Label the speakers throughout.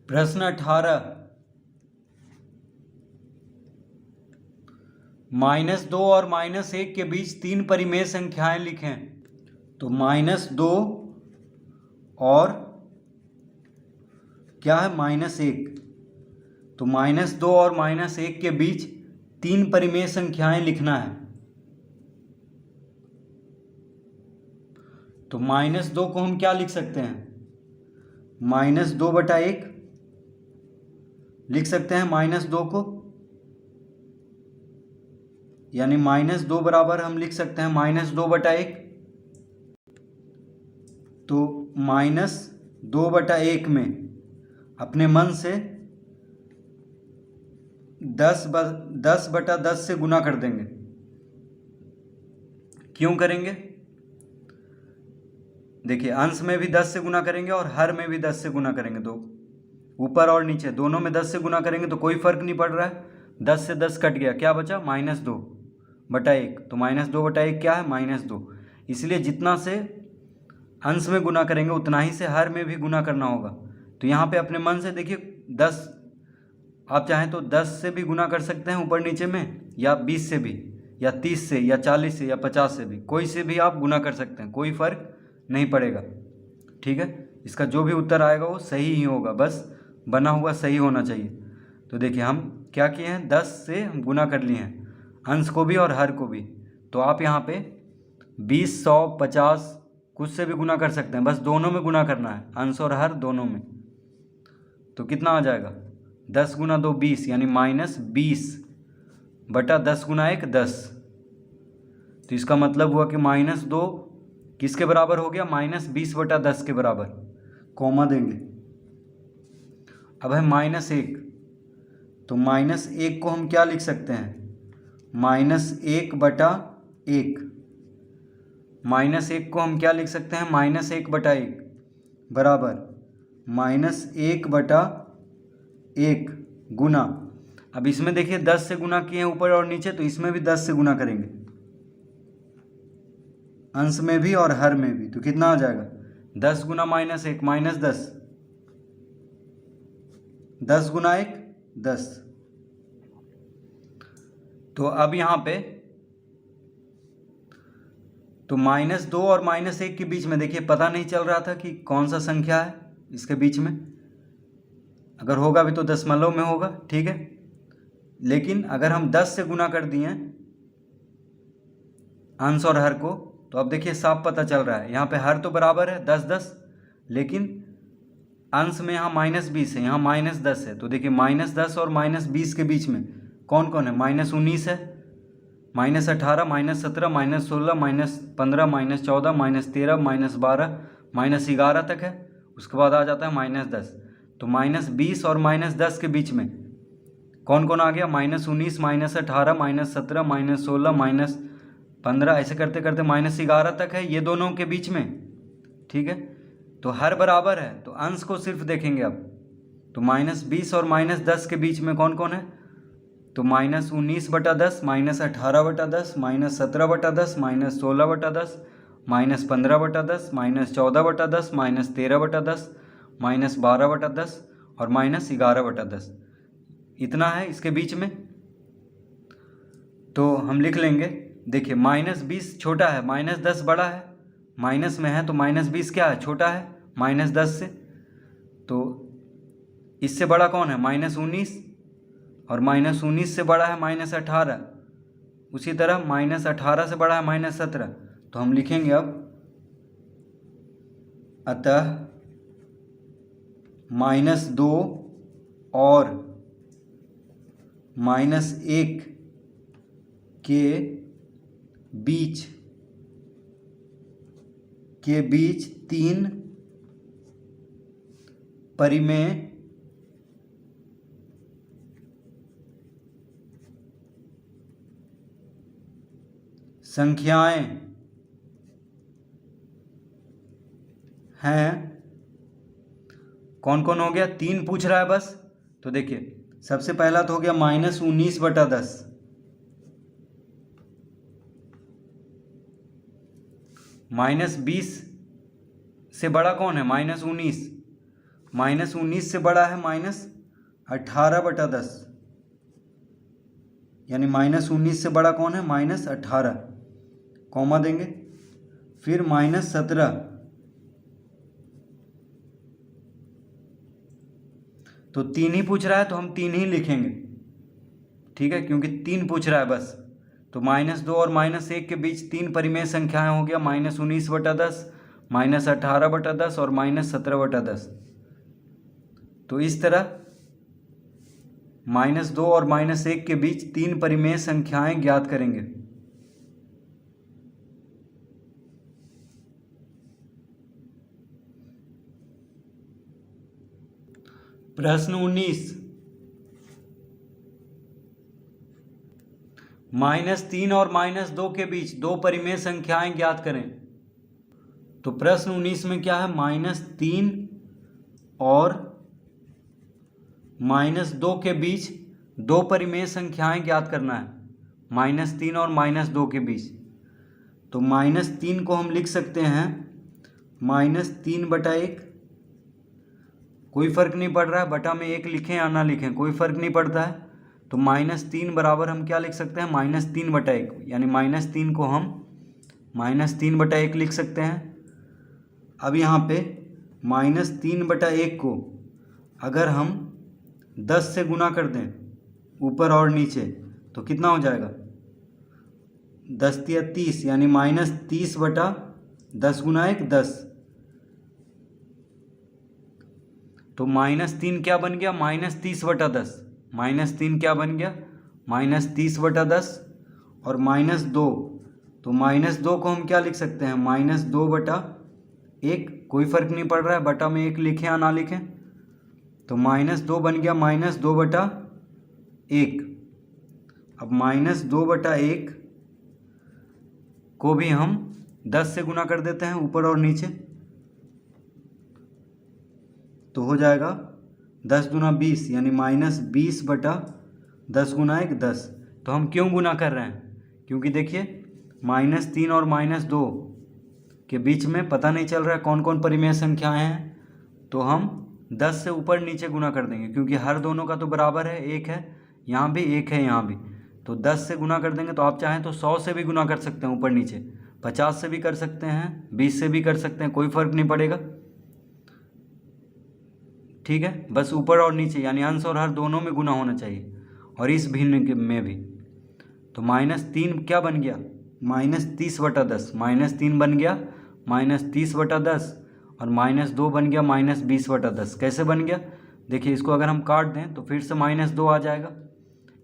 Speaker 1: प्रश्न 18, -2 और -1 के बीच 3 परिमेय संख्याएं लिखें। तो -2 और क्या है, -1। तो -2 और -1 के बीच 3 परिमेय संख्याएं लिखना है। तो -2 को हम क्या लिख सकते हैं, -2/1 लिख सकते हैं। -2 को यानी -2 बराबर हम लिख सकते हैं -2/1। तो -2/1 में अपने मन से 10/10 से गुना कर देंगे। क्यों करेंगे, देखिए अंश में भी 10 से गुना करेंगे और हर में भी 10 से गुना करेंगे। तो ऊपर और नीचे दोनों में 10 से गुना करेंगे तो कोई फर्क नहीं पड़ रहा है। 10 से 10 कट गया, क्या बचा, -2/1। तो -2/1 क्या है, -2। इसलिए जितना से अंश में गुना करेंगे उतना ही से हर में भी गुना करना होगा। तो यहाँ पे अपने मन से देखिए 10, आप चाहें तो 10 से भी गुना कर सकते हैं ऊपर नीचे में, या 20 से भी, या 30 से, या 40 से, या 50 से भी, कोई से भी आप गुना कर सकते हैं, कोई फर्क नहीं पड़ेगा। ठीक है, इसका जो भी उत्तर आएगा वो सही ही होगा, बस बना हुआ सही होना चाहिए। तो देखिए हम क्या किए हैं, 10 से हम गुना कर लिए हैं, अंश को भी और हर को भी। तो आप यहाँ पे 20, 100, 50 कुछ से भी गुना कर सकते हैं, बस दोनों में गुना करना है, अंश और हर दोनों में। तो कितना आ जाएगा, 10 गुना 2 20, यानी -20/10 गुना 1 10। तो इसका मतलब हुआ कि -2 किसके बराबर हो गया, -20/10 के बराबर। कॉमा देंगे। अब है -1। तो -1 को हम क्या लिख सकते हैं, -1/1। -1 को हम क्या लिख सकते हैं, -1/1 बराबर -1/1 गुना। अब इसमें देखिए 10 से गुना किए हैं ऊपर और नीचे, तो इसमें भी 10 से गुना करेंगे, अंश में भी और हर में भी। तो कितना आ जाएगा, 10 गुना -1 -10, 10 गुना 1 10। तो अब यहाँ पे तो -2 और -1 के बीच में देखिए पता नहीं चल रहा था कि कौन सा संख्या है इसके बीच में। अगर होगा भी तो दशमलव में होगा, ठीक है। लेकिन अगर हम 10 से गुना कर दिए अंश और हर को, तो अब देखिए साफ पता चल रहा है, यहाँ पे हर तो बराबर है 10 10, लेकिन अंश में यहाँ -20 है, यहाँ -10 है। तो देखिए -10 और -20 के बीच में कौन कौन है, -19 है, -18, -17, -16, -15, -14, -13, -12, -11 तक है। उसके बाद आ जाता है -10। तो -20 और -10 के बीच में कौन कौन आ गया, -19, -18, -17, -16, -15, ऐसे करते करते -11 तक है, ये दोनों के बीच में। ठीक है, तो हर बराबर है, तो अंश को सिर्फ देखेंगे अब। तो -20 और -10 के बीच में कौन कौन है, तो -19/10, -18/10, -17/10, -16/10, -15/10, -14/10, -13/10, -12/10 और -11/10। इतना है इसके बीच में। तो हम लिख लेंगे, देखिए -20 छोटा है, -10 बड़ा है, माइनस में है तो -20 क्या है, छोटा है -10 से। तो इससे बड़ा कौन है, -19, और -19 से बड़ा है -18। उसी तरह -18 से बड़ा है -17। तो हम लिखेंगे अब, अतः -2 और -1 के बीच 3 परिमेय संख्याएं हैं। कौन कौन हो गया, 3 पूछ रहा है बस। तो देखिए सबसे पहला तो हो गया -19/10, -20 से बड़ा कौन है, -19, -19 से बड़ा है -18/10, यानी -19 से बड़ा कौन है? -18, कॉमा देंगे, फिर -17, तो 3 ही पूछ रहा है तो हम 3 ही लिखेंगे, ठीक है, क्योंकि 3 पूछ रहा है बस। तो -2 और -1 के बीच 3 परिमेय संख्याएं हो गया, -19/10, -18/10 और -17/10। तो इस तरह -2 और -1 के बीच 3 परिमेय संख्याएं ज्ञात करेंगे। प्रश्न 19, -3 और -2 के बीच 2 परिमेय संख्याएं ज्ञात करें। तो प्रश्न 19 में क्या है? -3 और -2 के बीच 2 परिमेय संख्याएं ज्ञात करना है, -3 और -2 के बीच। तो -3 को हम लिख सकते हैं -3/1, कोई फ़र्क नहीं पड़ रहा है बटा में 1 लिखें या ना लिखें, कोई फ़र्क नहीं पड़ता है। तो -3 बराबर हम क्या लिख सकते हैं? -3/1, यानी -3 को हम -3/1 लिख सकते हैं। अब यहाँ पे -3/1 को अगर हम 10 से गुना कर दें ऊपर और नीचे तो कितना हो जाएगा? 10 या 30, यानी -30/10 गुना 1 10। तो -3 क्या बन गया? -30/10। -3 क्या बन गया? -30/10 और -2, तो -2 को हम क्या लिख सकते हैं? -2/1, कोई फ़र्क नहीं पड़ रहा है बटा में 1 लिखें या ना लिखें। तो -2 बन गया -2/1। अब -2/1 को भी हम 10 से गुना कर देते हैं ऊपर और नीचे, तो हो जाएगा 10 दूना 20, यानी -20/10 गुना 1 10। तो हम क्यों गुना कर रहे हैं? क्योंकि देखिए -3 और -2 के बीच में पता नहीं चल रहा है कौन कौन परिमेय संख्याएं हैं, तो हम 10 से ऊपर नीचे गुना कर देंगे, क्योंकि हर दोनों का तो बराबर है, 1 है यहाँ भी, 1 है यहाँ भी। तो 10 से गुना कर देंगे, तो आप चाहें तो 100 से भी गुना कर सकते हैं ऊपर नीचे, 50 से भी कर सकते हैं, 20 से भी कर सकते हैं, कोई फ़र्क नहीं पड़ेगा, ठीक है। बस ऊपर और नीचे यानी अंश और हर दोनों में गुना होना चाहिए, और इस भिन्न में भी। तो -3 क्या बन गया? -30/10, -3 बन गया -30/10, और -2 बन गया -20/10। कैसे बन गया? देखिए, इसको अगर हम काट दें तो फिर से -2 आ जाएगा,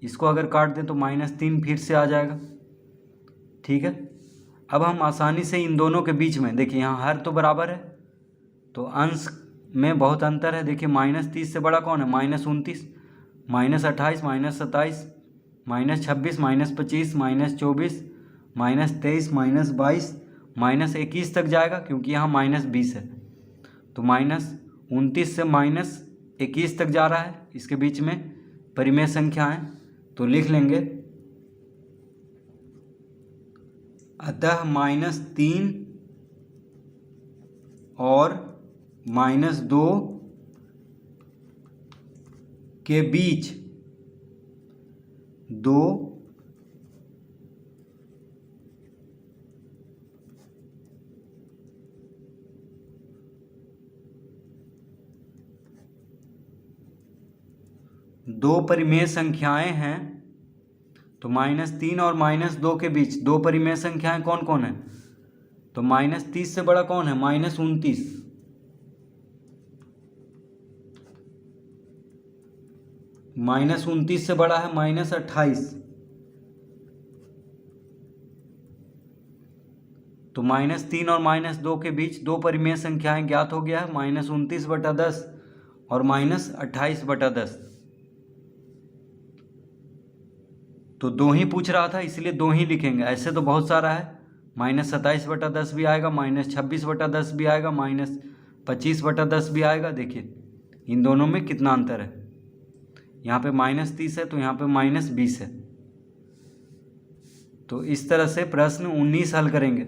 Speaker 1: इसको अगर काट दें तो -3 फिर से आ जाएगा, ठीक है। अब हम आसानी से इन दोनों के बीच में, देखिए यहाँ हर तो बराबर है तो अंश में बहुत अंतर है। देखिए -30 से बड़ा कौन है? -29, -28, -27, -26, -25, -24, -23, -22, -21 तक जाएगा, क्योंकि यहाँ -20 है। तो -29 से -21 तक जा रहा है, इसके बीच में परिमेय संख्याएं, तो लिख लेंगे अतः -3 और -2 के बीच 2 परिमेय संख्याएं हैं। तो -3 और -2 के बीच 2 परिमेय संख्याएं कौन कौन है? तो -30 से बड़ा कौन है? -29, -29 से बड़ा है -28, तो -3 और -2 के बीच 2 परिमेय संख्याएं ज्ञात हो गया है, -29/10 और -28/10। तो 2 ही पूछ रहा था इसलिए 2 ही लिखेंगे, ऐसे तो बहुत सारा है, -27/10 भी आएगा, -26/10 भी आएगा, -25/10 भी आएगा। देखिए इन दोनों में कितना अंतर है, यहाँ पे -30 है तो यहाँ पे -20 है। तो इस तरह से प्रश्न 19 हल करेंगे।